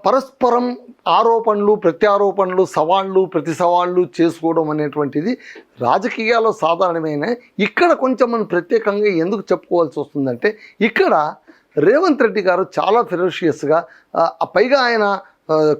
పరస్పరం ఆరోపణలు ప్రత్యారోపణలు సవాళ్ళు ప్రతి సవాళ్ళు చేసుకోవడం అనేటువంటిది రాజకీయాల్లో సాధారణమైన. ఇక్కడ కొంచెం మనం ప్రత్యేకంగా ఎందుకు చెప్పుకోవాల్సి వస్తుందంటే ఇక్కడ రేవంత్ రెడ్డి గారు చాలా ఫెరోషియస్గా పైగా ఆయన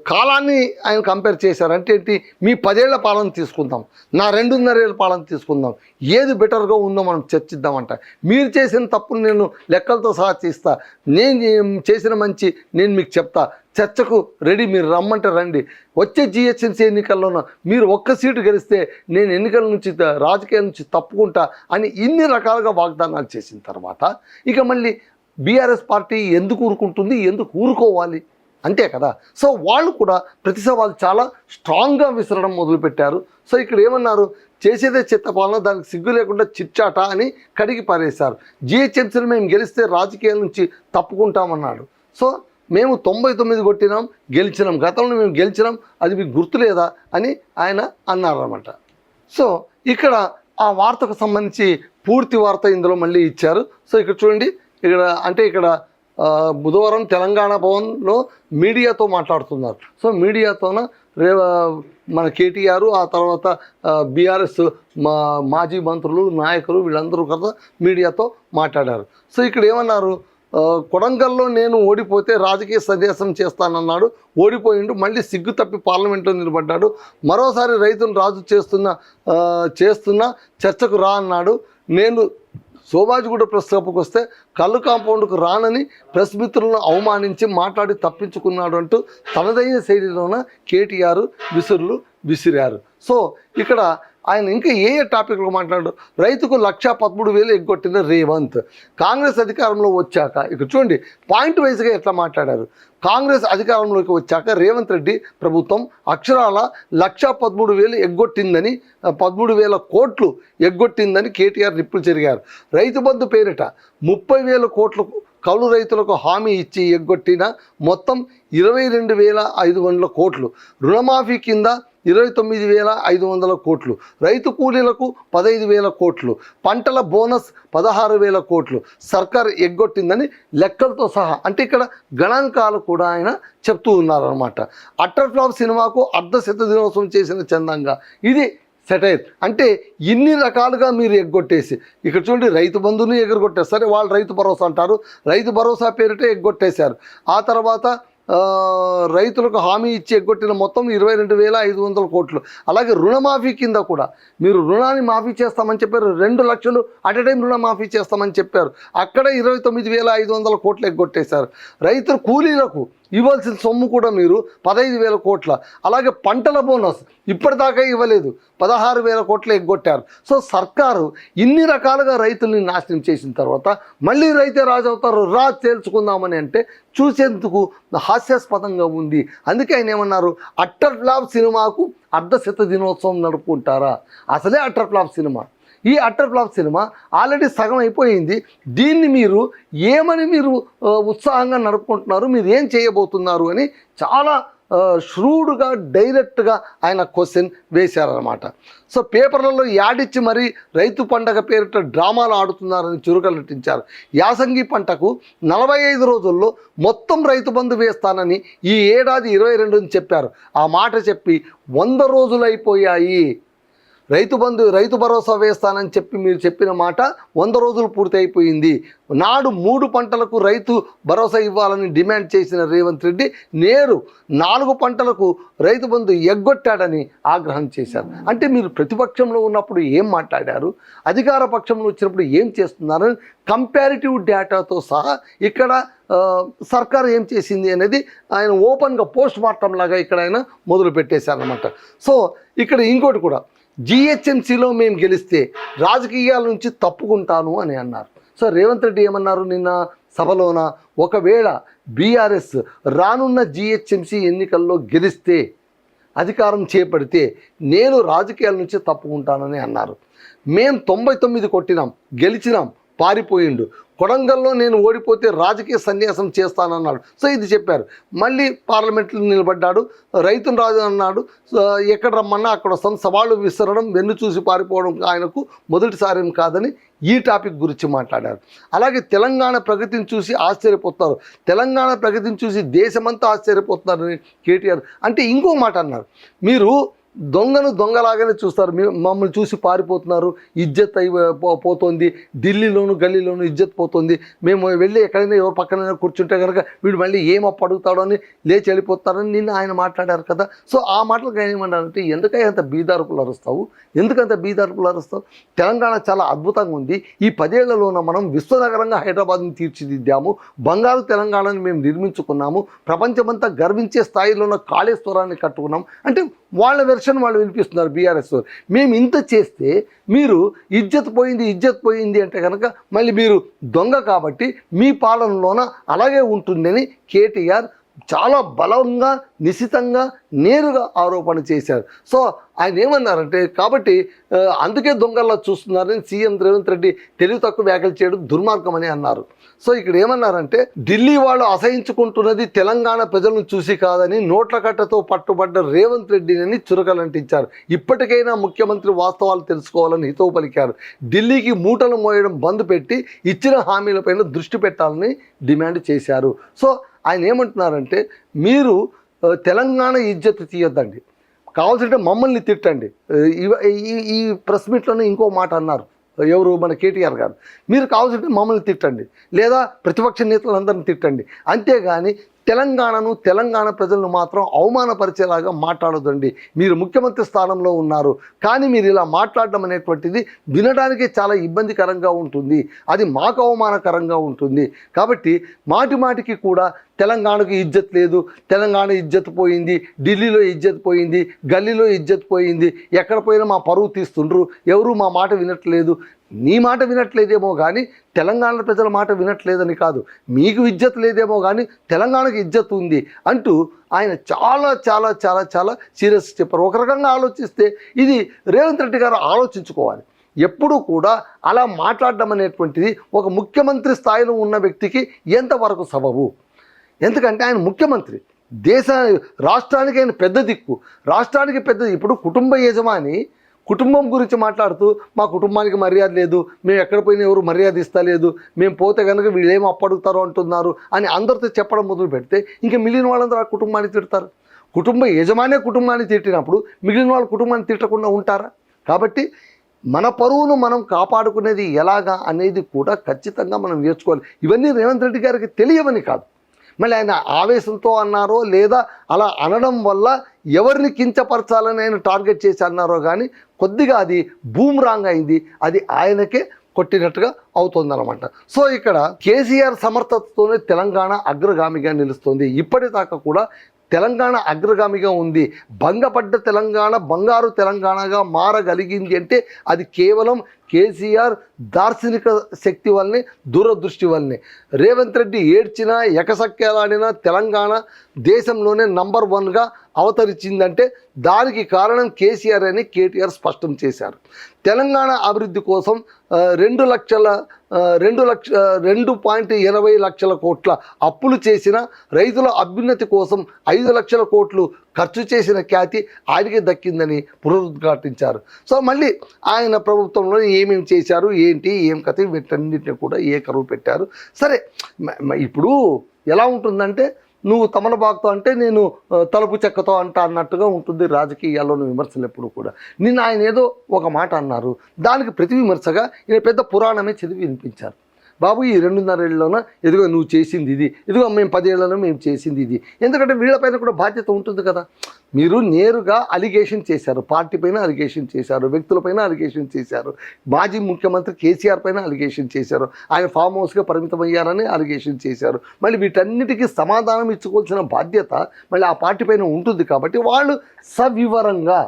కాలాన్ని ఆయన కంపేర్ చేశారు. అంటే ఏంటి, మీ 10 ఏళ్ల పాలన తీసుకుందాం, నా 2.5 ఏళ్ల పాలన తీసుకుందాం, ఏది బెటర్గా ఉందో మనం చర్చిద్దామంట. మీరు చేసిన తప్పును నేను లెక్కలతో సహా తీస్తా, నేను చేసిన మంచి నేను మీకు చెప్తా, చర్చకు రెడీ, మీరు రమ్మంటే రండి, వచ్చే జిహెచ్ఎంసీ ఎన్నికల్లోనూ మీరు ఒక్క సీటు గెలిస్తే నేను ఎన్నికల నుంచి రాజకీయాల నుంచి తప్పుకుంటా అని ఇన్ని రకాలుగా వాగ్దానాలు చేసిన తర్వాత ఇక మళ్ళీ బీఆర్ఎస్ పార్టీ ఎందుకు ఊరుకుంటుంది, ఎందుకు ఊరుకోవాలి అంతే కదా. సో వాళ్ళు కూడా ప్రతి సవాలు చాలా స్ట్రాంగ్గా విసరడం మొదలుపెట్టారు. సో ఇక్కడ ఏమన్నారు, చేసేదే చెత్త పాలన, దానికి సిగ్గు లేకుండా చిచ్చాట అని కడిగి పారేశారు. జిహెచ్ఎంసీని మేము గెలిస్తే రాజకీయాల నుంచి తప్పుకుంటామన్నాడు. సో మేము 99 కొట్టినాం, గెలిచినాం, గతంలో మేము గెలిచినాం, అది మీకు గుర్తులేదా అని ఆయన అన్నారన్నమాట. సో ఇక్కడ ఆ వార్తకు సంబంధించి పూర్తి వార్త ఇందులో మళ్ళీ ఇచ్చారు. సో ఇక్కడ చూడండి, ఇక్కడ బుధవారం తెలంగాణ భవన్లో మీడియాతో మాట్లాడుతున్నారు. సో మీడియాతోన మన కేటీఆర్, ఆ తర్వాత బీఆర్ఎస్ మాజీ మంత్రులు నాయకులు వీళ్ళందరూ కదా మీడియాతో మాట్లాడారు. సో ఇక్కడ ఏమన్నారు, కొడంగల్లో నేను ఓడిపోతే రాజకీయ సన్యాసం చేస్తానన్నాడు, ఓడిపోయిండు, మళ్ళీ సిగ్గు తప్పి పార్లమెంట్లో నిలబడ్డాడు, మరోసారి రైతును రాజు చేస్తున్నా చర్చకు రా అన్నాడు, నేను శోభాజిగూడ ప్రెస్ క్లబ్కి వస్తే కళ్ళు కాంపౌండ్కు రానని ప్రెస్ మిత్రులను అవమానించి మాట్లాడి తప్పించుకున్నాడు అంటూ తనదైన శైలిలోన కేటీఆర్ విసిరారు. సో ఇక్కడ ఆయన ఇంకా ఏ టాపిక్లో మాట్లాడారు, రైతుకు 1,13,000 ఎగ్గొట్టిన రేవంత్, కాంగ్రెస్ అధికారంలో వచ్చాక ఇక్కడ చూడండి పాయింట్ వైజ్గా ఎట్లా మాట్లాడారు. కాంగ్రెస్ అధికారంలోకి వచ్చాక రేవంత్ రెడ్డి ప్రభుత్వం అక్షరాల 1,13,000 ఎగ్గొట్టిందని, 13,000 కోట్లు ఎగ్గొట్టిందని కేటీఆర్ నిప్పులు చెరిగారు. రైతు బంధు పేరిట 30,000 కోట్లు కౌలు రైతులకు హామీ ఇచ్చి ఎగ్గొట్టిన మొత్తం 22,500 కోట్లు, రుణమాఫీ కింద 29,500 కోట్లు, రైతు కూలీలకు 15,000 కోట్లు, పంటల బోనస్ 16,000 కోట్లు సర్కార్ ఎగ్గొట్టిందని లెక్కలతో సహా, అంటే ఇక్కడ గణాంకాలు కూడా ఆయన చెప్తూ ఉన్నారన్నమాట. అట్టర్ ఫ్లాప్ సినిమాకు అర్ధశత దినోత్సవం చేసిన చందంగా ఇది సెటైర్. అంటే ఇన్ని రకాలుగా మీరు ఎగ్గొట్టేసి ఇక్కడ చూడండి, రైతు బంధుని ఎగరగొట్టారు. సరే వాళ్ళు రైతు భరోసా అంటారు, రైతు భరోసా పేరిటే ఎగ్గొట్టేశారు. ఆ తర్వాత రైతులకు హామీ ఇచ్చి ఎగ్గొట్టిన మొత్తం 22,500 కోట్లు. అలాగే రుణమాఫీ కింద కూడా మీరు రుణాన్ని మాఫీ చేస్తామని చెప్పారు, 2 లక్షలు అట్ ఎ టైం రుణమాఫీ చేస్తామని చెప్పారు, అక్కడ 29,500 కోట్లు ఎగ్గొట్టేశారు. రైతుల కూలీలకు ఇవ్వాల్సిన సొమ్ము కూడా మీరు 15,000 కోట్ల, అలాగే పంటల బోనస్ ఇప్పటిదాకా ఇవ్వలేదు, 16,000 కోట్లు ఎగ్గొట్టారు. సో సర్కారు ఇన్ని రకాలుగా రైతుల్ని నాశనం చేసిన తర్వాత మళ్ళీ రైతే రాజు అవుతారు, రా తేల్చుకుందామని అంటే చూసేందుకు హాస్యాస్పదంగా ఉంది. అందుకే ఆయన ఏమన్నారు, అట్టర్ ఫ్లాప్ సినిమాకు అర్ధశత దినోత్సవం నడుపుకుంటారా? అసలే అట్టర్ ఫ్లాప్ సినిమా. ఈ అట్టర్ ఫ్లాప్ సినిమా ఆల్రెడీ సగం అయిపోయింది. దీన్ని మీరు ఏమని మీరు ఉత్సాహంగా నడుపుకుంటున్నారు, మీరు ఏం చేయబోతున్నారు అని చాలా ష్రూడ్గా డైరెక్ట్గా ఆయన క్వశ్చన్ వేశారన్నమాట. సో పేపర్లలో యాడిచ్చి మరీ రైతు పండగ పేరిట డ్రామాలు ఆడుతున్నారని చురుకలటించారు. యాసంగి పంటకు 45 రోజుల్లో మొత్తం రైతు బంధు వేస్తానని ఈ ఏడాది 22 చెప్పారు. ఆ మాట చెప్పి 100 రోజులు అయిపోయాయి. రైతు భరోసా వేస్తానని చెప్పి మీరు చెప్పిన మాట 100 రోజులు పూర్తి అయిపోయింది. నాడు 3 పంటలకు రైతు భరోసా ఇవ్వాలని డిమాండ్ చేసిన రేవంత్ రెడ్డి నేరు 4 పంటలకు రైతు బంధు ఎగ్గొట్టాడని ఆగ్రహం చేశారు. అంటే మీరు ప్రతిపక్షంలో ఉన్నప్పుడు ఏం మాట్లాడారు, అధికార పక్షంలో వచ్చినప్పుడు ఏం చేస్తున్నారని కంపారిటివ్ డేటాతో సహా ఇక్కడ సర్కారు ఏం చేసింది అనేది ఆయన ఓపెన్గా పోస్ట్ మార్టం లాగా ఇక్కడ ఆయన మొదలు పెట్టేశారనమాట. సో ఇక్కడ ఇంకోటి కూడా, జిహెచ్ఎంసీలో మేము గెలిస్తే రాజకీయాల నుంచి తప్పుకుంటాను అని అన్నారు. సో రేవంత్ రెడ్డి ఏమన్నారు నిన్న సభలోన, ఒకవేళ బీఆర్ఎస్ రానున్న జిహెచ్ఎంసీ ఎన్నికల్లో గెలిస్తే, అధికారం చేపడితే నేను రాజకీయాల నుంచి తప్పుకుంటానని అన్నారు. మేము 99 కొట్టినాం, గెలిచినాం, పారిపోయిండు. కొడంగల్లో నేను ఓడిపోతే రాజకీయ సన్యాసం చేస్తానన్నాడు. సో ఇది చెప్పారు. మళ్ళీ పార్లమెంట్లో నిలబడ్డాడు, రైతును రాజు అన్నాడు. ఎక్కడ రమ్మన్నా అక్కడ వస్తాం. సవాళ్ళు విసరడం, వెన్ను చూసి పారిపోవడం ఆయనకు మొదటిసారి ఏం కాదని ఈ టాపిక్ గురించి మాట్లాడారు. అలాగే తెలంగాణ ప్రగతిని చూసి ఆశ్చర్యపోతారు, తెలంగాణ ప్రగతిని చూసి దేశమంతా ఆశ్చర్యపోతున్నారని కేటీఆర్ అంటే ఇంకో మాట అన్నారు. మీరు దొంగను దొంగలాగానే చూస్తారు, మమ్మల్ని చూసి పారిపోతున్నారు, ఇజ్జత్ పోతుంది, ఢిల్లీలోను గల్లీలోను ఇజ్జత్ పోతుంది, మేము వెళ్ళి ఎక్కడైనా ఎవరు పక్కన కూర్చుంటే కనుక వీడు మళ్ళీ ఏమప్పు అడుగుతాడో అని లేచి వెళ్ళిపోతారని నిన్న ఆయన మాట్లాడారు కదా. సో ఆ మాటలకు ఏమన్నారంటే, ఎందుకై అంత బీదార్పులు అరుస్తావు, ఎందుకంత బీదార్పులు అరుస్తావు? తెలంగాణ చాలా అద్భుతంగా ఉంది. ఈ 10 ఏళ్లలోన మనం విశ్వనగరంగా హైదరాబాద్ని తీర్చిదిద్దాము, బంగారు తెలంగాణని మేము నిర్మించుకున్నాము, ప్రపంచమంతా గర్వించే స్థాయిలో ఉన్న కాళేశ్వరాన్ని కట్టుకున్నాం అంటే వాళ్ళ వెర్షన్ వాళ్ళు వినిపిస్తున్నారు బీఆర్ఎస్. మేము ఇంత చేస్తే మీరు ఇజ్జత్ పోయింది అంటే కనుక మళ్ళీ మీరు దొంగ కాబట్టి మీ పాలనలోన అలాగే ఉంటుందని కేటీఆర్ చాలా బలంగా నిశితంగా నేరుగా ఆరోపణ చేశారు. సో ఆయన ఏమన్నారంటే, కాబట్టి అందుకే దొంగల్లా చూస్తున్నారని సీఎం రేవంత్ రెడ్డి తెలివి తక్కువ వ్యాఖ్యలు చేయడం దుర్మార్గం అని అన్నారు. సో ఇక్కడ ఏమన్నారంటే, ఢిల్లీ వాళ్ళు అసహించుకుంటున్నది తెలంగాణ ప్రజలను చూసి కాదని నోట్ల కట్టతో పట్టుబడ్డ రేవంత్ రెడ్డిని చురకలంటించారు. ఇప్పటికైనా ముఖ్యమంత్రి వాస్తవాలు తెలుసుకోవాలని హితవు పలికారు. ఢిల్లీకి మూటలు మోయడం బంద్ పెట్టి ఇచ్చిన హామీలపైన దృష్టి పెట్టాలని డిమాండ్ చేశారు. సో ఆయన ఏమంటున్నారంటే, మీరు తెలంగాణ ఇజ్జత్ తీయొద్దండి, కావాల్సింటే మమ్మల్ని తిట్టండి. ఈ ప్రెస్ మీట్లోనే ఇంకో మాట అన్నారు ఎవరు, మన కేటీఆర్ గారు. మీరు కావాల్సింటే మమ్మల్ని తిట్టండి, లేదా ప్రతిపక్ష నేతలందరినీ తిట్టండి, అంతేగాని తెలంగాణ ప్రజలను మాత్రం అవమానపరిచేలాగా మాట్లాడొద్దండి. మీరు ముఖ్యమంత్రి స్థానంలో ఉన్నారు, కానీ మీరు ఇలా మాట్లాడడం అనేటువంటిది వినడానికి చాలా ఇబ్బందికరంగా ఉంటుంది, అది మాకు అవమానకరంగా ఉంటుంది. కాబట్టి మాటికి కూడా తెలంగాణకు ఇజ్జత్ లేదు, తెలంగాణ ఇజ్జత్ పోయింది, ఢిల్లీలో ఇజ్జత్ పోయింది, గల్లీలో ఇజ్జత్ పోయింది, ఎక్కడ పోయినా మా పరువు తీస్తుండ్రు, ఎవరు మా మాట వినట్లేదు. నీ మాట వినట్లేదేమో కానీ తెలంగాణ ప్రజల మాట వినట్లేదని కాదు, మీకు ఇజ్జత్ లేదేమో కానీ తెలంగాణకు ఇజ్జత్ ఉంది అంటూ ఆయన చాలా చాలా చాలా చాలా సీరియస్ చెప్పారు. ఒక రకంగా ఆలోచిస్తే ఇది రేవంత్ రెడ్డి గారు ఆలోచించుకోవాలి. ఎప్పుడూ కూడా అలా మాట్లాడడం అనేటువంటిది ఒక ముఖ్యమంత్రి స్థాయిలో ఉన్న వ్యక్తికి ఎంతవరకు సబబు? ఎందుకంటే ఆయన ముఖ్యమంత్రి, రాష్ట్రానికి ఆయన పెద్ద దిక్కు, రాష్ట్రానికి పెద్దది. ఇప్పుడు కుటుంబ యజమాని కుటుంబం గురించి మాట్లాడుతూ మా కుటుంబానికి మర్యాద లేదు, మేము ఎక్కడ పోయినా ఎవరు మర్యాద ఇస్తలేదు, మేము పోతే కనుక వీళ్ళు ఏమి అప్పడుగుతారో అంటున్నారు అని అందరితో చెప్పడం మొదలు పెడితే ఇంకా మిగిలిన వాళ్ళందరూ ఆ కుటుంబాన్ని తిడతారు. కుటుంబ యజమానే కుటుంబాన్ని తిట్టినప్పుడు మిగిలిన వాళ్ళు కుటుంబాన్ని తిట్టకుండా ఉంటారా? కాబట్టి మన పరువును మనం కాపాడుకునేది ఎలాగా అనేది కూడా ఖచ్చితంగా మనం నేర్చుకోవాలి. ఇవన్నీ రేవంత్ రెడ్డి గారికి తెలియవని కాదు, మళ్ళీ ఆయన ఆవేశంతో అన్నారో లేదా అలా అనడం వల్ల ఎవరిని కించపరచాలని ఆయన టార్గెట్ చేసి అన్నారో కానీ కొద్దిగా అది బూమ్రాంగ్ అయింది, అది ఆయనకే కొట్టినట్టుగా అవుతుందన్నమాట. సో ఇక్కడ కేసీఆర్ సమర్థతతోనే తెలంగాణ అగ్రగామిగా నిలుస్తుంది. ఇప్పటిదాకా కూడా తెలంగాణ అగ్రగామిగా ఉంది. భంగపడ్డ తెలంగాణ బంగారు తెలంగాణగా మారగలిగింది అంటే అది కేవలం కేసీఆర్ దార్శనిక శక్తి వల్లనే, దూరదృష్టి వల్లనే. రేవంత్ రెడ్డి ఏడ్చినా ఎకసక్కేలాడినా తెలంగాణ దేశంలోనే నంబర్ 1గా అవతరించిందంటే దానికి కారణం కేసీఆర్ అని కేటీఆర్ స్పష్టం చేశారు. తెలంగాణ అభివృద్ధి కోసం 2.80 లక్షల కోట్ల అప్పులు చేసిన, రైతుల అభ్యున్నతి కోసం 5 లక్షల కోట్లు ఖర్చు చేసిన ఖ్యాతి ఆయనకి దక్కిందని పునరుద్ఘాటించారు. సో మళ్ళీ ఆయన ప్రభుత్వంలో ఏమేమి చేశారు, ఏంటి, ఏం కథ, వీటన్నిటిని కూడా కరువు పెట్టారు. సరే, ఇప్పుడు ఎలా ఉంటుందంటే నువ్వు తమలపాకుతో అంటే నేను తలుపు చెక్కతో అన్నట్టుగా ఉంటుంది రాజకీయాల్లోని విమర్శలు ఎప్పుడు కూడా. నిన్న ఆయన ఏదో ఒక మాట అన్నారు, దానికి ప్రతి విమర్శగా ఈయన పెద్ద పురాణమే చదివి వినిపించారు. బాబు ఈ 2.5 ఏళ్ళలోన ఇదిగో నువ్వు చేసింది ఇది, ఇదిగో మేము 10 ఏళ్లలో మేము చేసింది ఇది. ఎందుకంటే వీళ్ళపైన కూడా బాధ్యత ఉంటుంది కదా. మీరు నేరుగా అలిగేషన్ చేశారు, పార్టీ పైన అలిగేషన్ చేశారు, వ్యక్తులపైన అలిగేషన్ చేశారు, మాజీ ముఖ్యమంత్రి కేసీఆర్ పైన అలిగేషన్ చేశారు, ఆయన ఫామ్ హౌస్గా పరిమితమయ్యారని అలిగేషన్ చేశారు. మళ్ళీ వీటన్నిటికీ సమాధానం ఇచ్చుకోవాల్సిన బాధ్యత మళ్ళీ ఆ పార్టీ పైన ఉంటుంది. కాబట్టి వాళ్ళు సవివరంగా,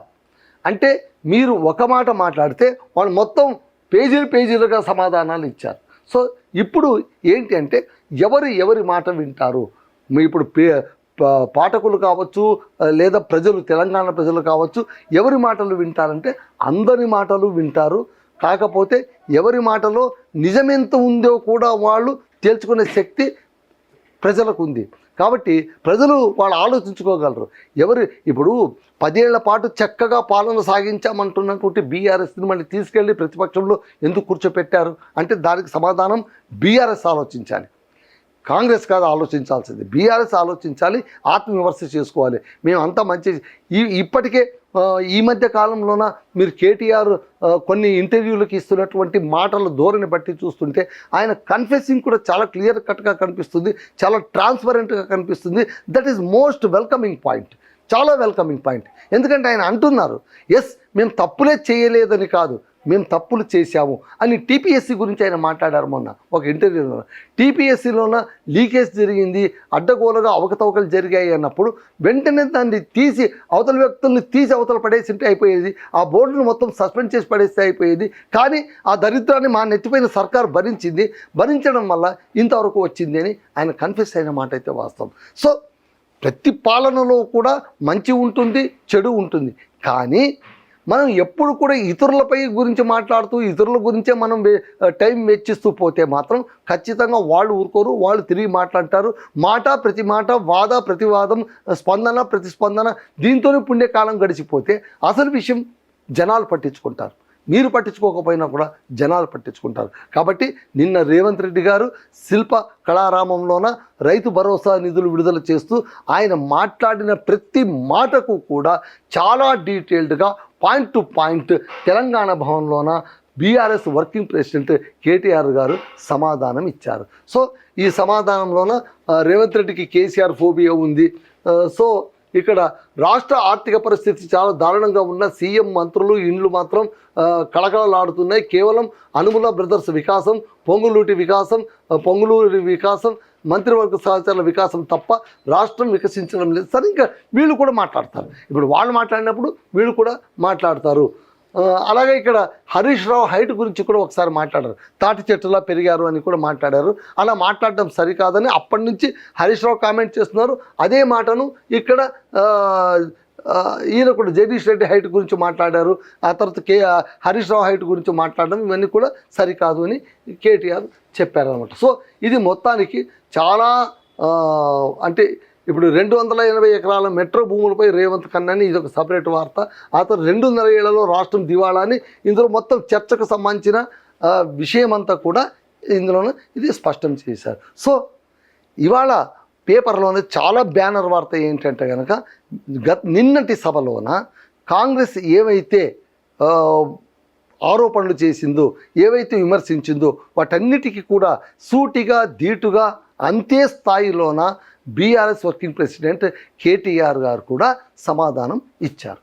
అంటే మీరు ఒక మాట మాట్లాడితే వాళ్ళు మొత్తం పేజీలుగా సమాధానాలు ఇచ్చారు. సో ఇప్పుడు ఏంటి అంటే ఎవరి మాట వింటారు? ఇప్పుడు పాఠకులు కావచ్చు లేదా ప్రజలు, తెలంగాణ ప్రజలు కావచ్చు, ఎవరి మాటలు వింటారంటే అందరి మాటలు వింటారు. కాకపోతే ఎవరి మాటలో నిజమెంత ఉందో కూడా వాళ్ళు తేల్చుకునే శక్తి ప్రజలకు ఉంది. కాబట్టి ప్రజలు వాళ్ళు ఆలోచించుకోగలరు. ఇప్పుడు 10 ఏళ్ల పాటు చక్కగా పాలన సాగించామంటున్నటువంటి బీఆర్ఎస్ని మళ్ళీ తీసుకెళ్ళి ప్రతిపక్షంలో ఎందుకు కూర్చోపెట్టారు అంటే దానికి సమాధానం బీఆర్ఎస్ ఆలోచించాలి, కాంగ్రెస్ కాదు ఆలోచించాల్సింది. బీఆర్ఎస్ ఆలోచించాలి, ఆత్మవిమర్శ చేసుకోవాలి. మేము అంతా మంచి ఇప్పటికే ఈ మధ్య కాలంలోన మీరు కేటీఆర్ కొన్ని ఇంటర్వ్యూలకు ఇస్తున్నటువంటి మాటల ధోరణి బట్టి చూస్తుంటే ఆయన కన్ఫెసింగ్ కూడా చాలా క్లియర్ కట్గా కనిపిస్తుంది, చాలా ట్రాన్స్పరెంట్గా కనిపిస్తుంది. That is most welcoming point, చాలా వెల్కమింగ్ పాయింట్. ఎందుకంటే ఆయన అంటున్నారు, ఎస్ మేము తప్పులే చేయలేదని కాదు, మేము తప్పులు చేశాము అని. టీపీఎస్సీ గురించి ఆయన మాట్లాడారు మొన్న ఒక ఇంటర్వ్యూలో. టీపీఎస్సీలోన లీకేజ్ జరిగింది, అడ్డగోలుగా అవకతవకలు జరిగాయి అన్నప్పుడు వెంటనే దాన్ని తీసి అవతల వ్యక్తుల్ని తీసి అవతల పడేసింటే అయిపోయేది, ఆ బోర్డును మొత్తం సస్పెండ్ చేసి పడేస్తే అయిపోయేది. కానీ ఆ దరిద్రాన్ని మా నెత్తిపోయిన సర్కార్ భరించడం వల్ల ఇంతవరకు వచ్చింది అని ఆయన కన్ఫెస్ అయిన మాట అయితే వాస్తవం. సో ప్రతి పాలనలో కూడా మంచి ఉంటుంది, చెడు ఉంటుంది. కానీ మనం ఎప్పుడు కూడా ఇతరులపై గురించి మాట్లాడుతూ ఇతరుల గురించే మనం టైం వెచ్చిస్తూ పోతే మాత్రం ఖచ్చితంగా వాళ్ళు ఊరుకోరు, వాళ్ళు తిరిగి మాట్లాడతారు. ప్రతి మాట, వాద ప్రతివాదం, స్పందన ప్రతిస్పందన, దీంతోనే పుణ్యకాలం గడిచిపోతే అసలు విషయం జనాలు పట్టించుకుంటారు. మీరు పట్టించుకోకపోయినా కూడా జనాలు పట్టించుకుంటారు. కాబట్టి నిన్న రేవంత్ రెడ్డి గారు శిల్ప కళారామంలోన రైతు భరోసా నిధులు విడుదల చేస్తూ ఆయన మాట్లాడిన ప్రతి మాటకు కూడా చాలా డీటెయిల్డ్గా పాయింట్ టు పాయింట్ తెలంగాణ భవన్లోన బీఆర్ఎస్ వర్కింగ్ ప్రెసిడెంట్ కేటీఆర్ గారు సమాధానం ఇచ్చారు. సో ఈ సమాధానంలోన రేవంత్ రెడ్డికి కేసీఆర్ ఫోబియా ఉంది. సో ఇక్కడ రాష్ట్ర ఆర్థిక పరిస్థితి చాలా దారుణంగా ఉన్న సీఎం మంత్రులు ఇండ్లు మాత్రం కళకళలాడుతున్నాయి. కేవలం అనుముల బ్రదర్స్ వికాసం, పొంగులూరి వికాసం, మంత్రివర్గ సహచరుల వికాసం తప్ప రాష్ట్రం వికసించడం లేదు. సరే, ఇంకా వీళ్ళు కూడా మాట్లాడతారు. ఇప్పుడు వాళ్ళు మాట్లాడినప్పుడు వీళ్ళు కూడా మాట్లాడతారు. అలాగే ఇక్కడ హరీష్ రావు హైట్ గురించి కూడా ఒకసారి మాట్లాడారు. తాటి చెట్టులా పెరిగారు అని కూడా మాట్లాడారు. అలా మాట్లాడడం సరికాదని అప్పటి నుంచి హరీష్ రావు కామెంట్ చేస్తున్నారు. అదే మాటను ఇక్కడ ఈయన కూడా జగదీష్ రెడ్డి హైట్ గురించి మాట్లాడారు. ఆ తర్వాత హరీష్ రావు హైట్ గురించి మాట్లాడడం ఇవన్నీ కూడా సరికాదు అని కేటీఆర్ చెప్పారనమాట. సో ఇది మొత్తానికి చాలా అంటే ఇప్పుడు 280 ఎకరాల మెట్రో భూములపై రేవంత్ కన్నాని ఇది ఒక సపరేట్ వార్త. ఆ తర్వాత 2.5 ఏళ్లలో రాష్ట్రం దివాళా అని ఇందులో మొత్తం చర్చకు సంబంధించిన విషయమంతా కూడా ఇందులోనే ఇది స్పష్టం చేశారు. సో ఇవాళ పేపర్లోనే చాలా బ్యానర్ వార్త ఏంటంటే కనుక నిన్నటి సభలోన కాంగ్రెస్ ఏవైతే ఆరోపణలు చేసిందో, ఏవైతే విమర్శించిందో వాటన్నిటికీ కూడా సూటిగా ధీటుగా అంతే స్థాయిలోన బీఆర్ఎస్ వర్కింగ్ ప్రెసిడెంట్ కేటీఆర్ గారు కూడా సమాధానం ఇచ్చారు.